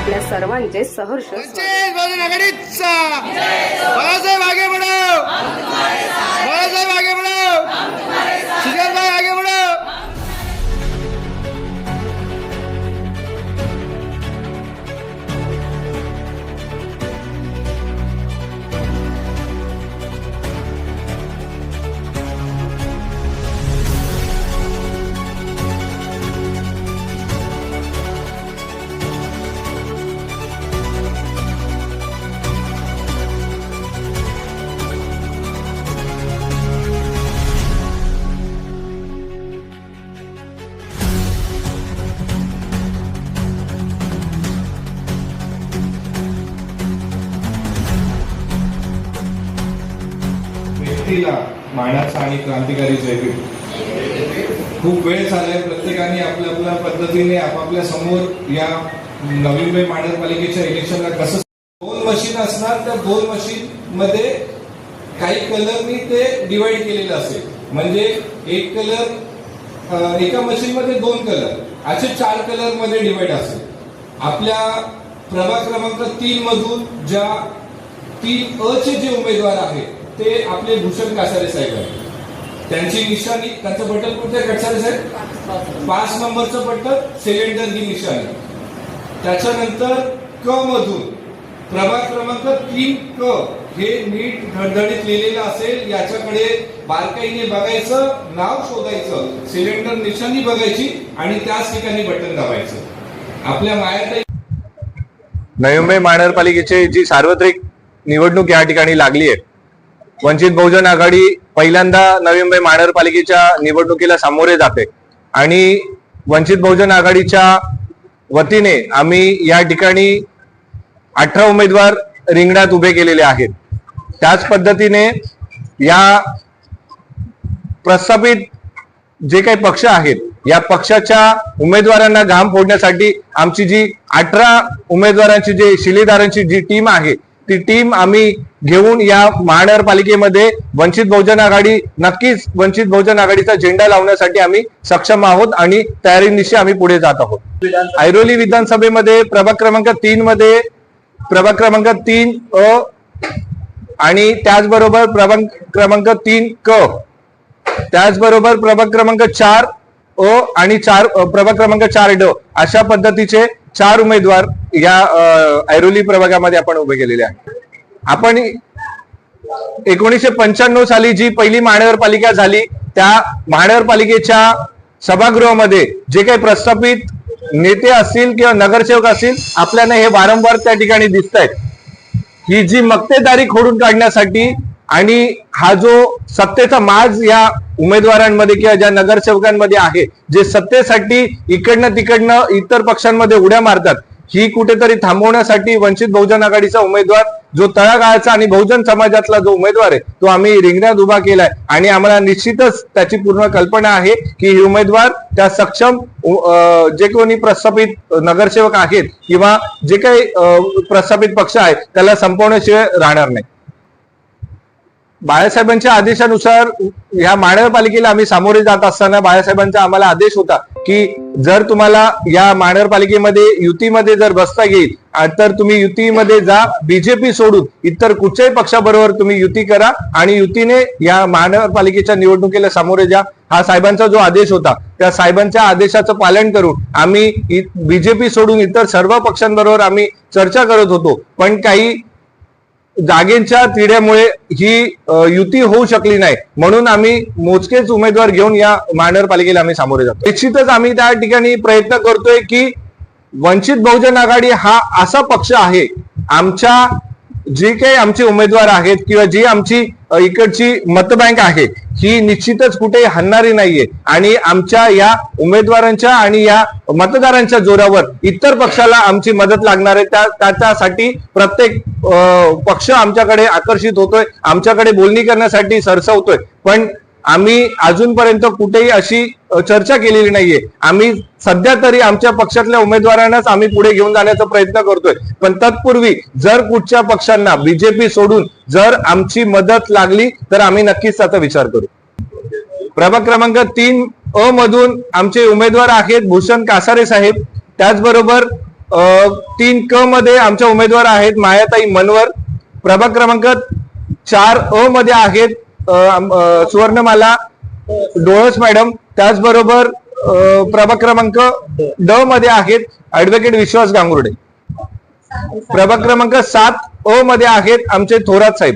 आपल्या सर्वांचे सहर्ष मानाचा आणि क्रांतिकारी जयभीम. खूप वेळ झालाय. प्रत्येकाने आपल्या आपल्या पद्धतीने आपापल्या समोर या नवी मुंबई महानगरपालिकेच्या इलेक्शनला कसं 2 मशीन असणार, त्या 2 मशीन मध्ये काही कलरनी ते डिवाइड केलेलं असेल. म्हणजे एक कलर एका मशीन मध्ये 2 कलर असे 4 कलर मध्ये डिवाइड असेल. आपल्या प्रभाग क्रमांक 3 मधून ज्या 3 चे जे उमेदवार आहेत ते आपले भूषण कासारे साहेब आहेत. त्यांची निशाणी, त्यांचं बटन कुठे कासारे साहेब 5 नंबरचं बटन, सिलेंडर ही निशाणी. त्याच्यानंतर क मधून प्रभाग क्रमांक 3 क हे नीट धडधडीत लिहिलेलं असेल. याच्याकडे बारकाईने बघायचं, नाव शोधायचं, सिलेंडर निशाणी बघायची आणि त्याच ठिकाणी बटन दाबायचं. आपल्या मायाताई नवी मुंबई महानगरपालिकेची जी सार्वत्रिक निवडणूक या ठिकाणी लागली आहे. वंचित बहुजन आघाडी पहिल्यांदा नवी मुंबई महानगरपालिकेच्या निवडणुकीला सामोरे जाते आणि वंचित बहुजन आघाडीच्या वतीने आम्ही या ठिकाणी 18 उमेदवार रिंगणात उभे केलेले आहेत. त्याच पद्धतीने या प्रस्थापित जे काही पक्ष आहेत या पक्षाच्या उमेदवारांना घाम फोडण्यासाठी आमची जी 18 उमेदवारांची जी शिलेदारांची जी टीम आहे ती टीम आम्ही घेऊन या महानगरपालिकेमध्ये वंचित बहुजन आघाडी नक्कीच वंचित बहुजन आघाडीचा झेंडा लावण्यासाठी आम्ही सक्षम आहोत आणि तयारीनिशी आम्ही पुढे जात आहोत. ऐरोली विधानसभेमध्ये प्रभाग क्रमांक 3 मध्ये प्रभाग क्रमांक 3 अ आणि त्याचबरोबर प्रभाग क्रमांक 3 क, त्याचबरोबर प्रभाग क्रमांक 4 अ आणि प्रभाग क्रमांक 4 ड अशा पद्धतीचे 4 उमेदवार या ऐरोली प्रभागामध्ये आपण उभे केलेले आहेत. आपण 1995 साली जी पहिली महानगरपालिका झाली त्या महानगरपालिकेच्या सभागृहामध्ये जे काही प्रस्थापित नेते असतील किंवा नगरसेवक असतील आपल्याला हे वारंवार त्या ठिकाणी दिसत आहेत. ही जी मक्तेदारी खोडून काढण्यासाठी आणि हा जो सत्तेचा माज या उमेदवारांमध्ये किंवा ज्या नगरसेवकांमध्ये आहे जे सत्तेसाठी इकडनं तिकडनं इतर पक्षांमध्ये उड्या मारतात ही कुठेतरी थांबवण्यासाठी वंचित बहुजन आघाडीचा उमेदवार जो तळागाळाचा आणि बहुजन समाजातला जो उमेदवार आहे तो आम्ही रिंगणात उभा केलाय आणि आम्हाला निश्चितच त्याची पूर्ण कल्पना आहे की ही उमेदवार त्या सक्षम जे कोणी प्रस्थापित नगरसेवक आहेत किंवा जे काही प्रस्थापित पक्ष आहे त्याला संपवण्याशिवाय राहणार नाही. बाळासाहेबांच्या आदेशानुसार ह्या महानगरपालिकेला आम्ही सामोरे जात असताना बाळासाहेबांचा आम्हाला आदेश होता की जर तुम्हाला या महानगरपालिकेमध्ये युतीमध्ये जर बसता येईल तर तुम्ही युतीमध्ये जा, बीजेपी सोडून इतर कुठच्याही पक्षाबरोबर तुम्ही युती करा आणि युतीने या महानगरपालिकेच्या निवडणुकीला सामोरे जा. हा साहेबांचा जो आदेश होता त्या साहेबांच्या आदेशाचं पालन करून आम्ही बीजेपी सोडून इतर सर्व पक्षांबरोबर आम्ही चर्चा करत होतो. पण काही जागेच्या तिढ्यामुळे ही युती होऊ शकली नाही म्हणून आम्ही मोजकेच उमेदवार घेऊन या महानगरपालिकेला आम्ही सामोरे जातो. निश्चितच आम्ही त्या ठिकाणी प्रयत्न करतोय की वंचित बहुजन आघाडी हा असा पक्ष आहे आमच्या जे काही आमचे उमेदवार आहेत किंवा जी आमची इकडची मतबँक आहे ही निश्चितच कुठेही हलणारी नाहीये आणि आमच्या या उमेदवारांच्या आणि या मतदारांच्या जोरावर इतर पक्षाला आमची मदत लागणार आहे. त्यासाठी प्रत्येक पक्ष आमच्याकडे आकर्षित होतोय, आमच्याकडे बोलणी करण्यासाठी सरसवतोय. पण आम्ही अजूनपर्यंत कुठेही अशी चर्चा केलेली नाहीये. आम्ही सध्या तरी आमच्या पक्षातल्या उमेदवारांनाच आम्ही पुढे घेऊन जाण्याचा प्रयत्न करतोय. पण तत्पूर्वी जर कुठच्या पक्षांना बीजेपी सोडून जर आमची मदत लागली तर आम्ही नक्कीच त्याचा विचार करू. प्रभाग क्रमांक 3 अ मधून आमचे उमेदवार आहेत भूषण कासारे साहेब, त्याचबरोबर 3 क मध्ये आमच्या उमेदवार आहेत मायाताई मनवर. प्रभाग क्रमांक 4 मध्ये आहेत सुवर्णमाला डोळस मॅडम. त्याचबरोबर प्रभाग क्रमांक ड मध्ये आहेत ऍडव्होकेट विश्वास गांगुर्डे. प्रभाग क्रमांक 7 मध्ये आहेत आमचे थोरात साहेब.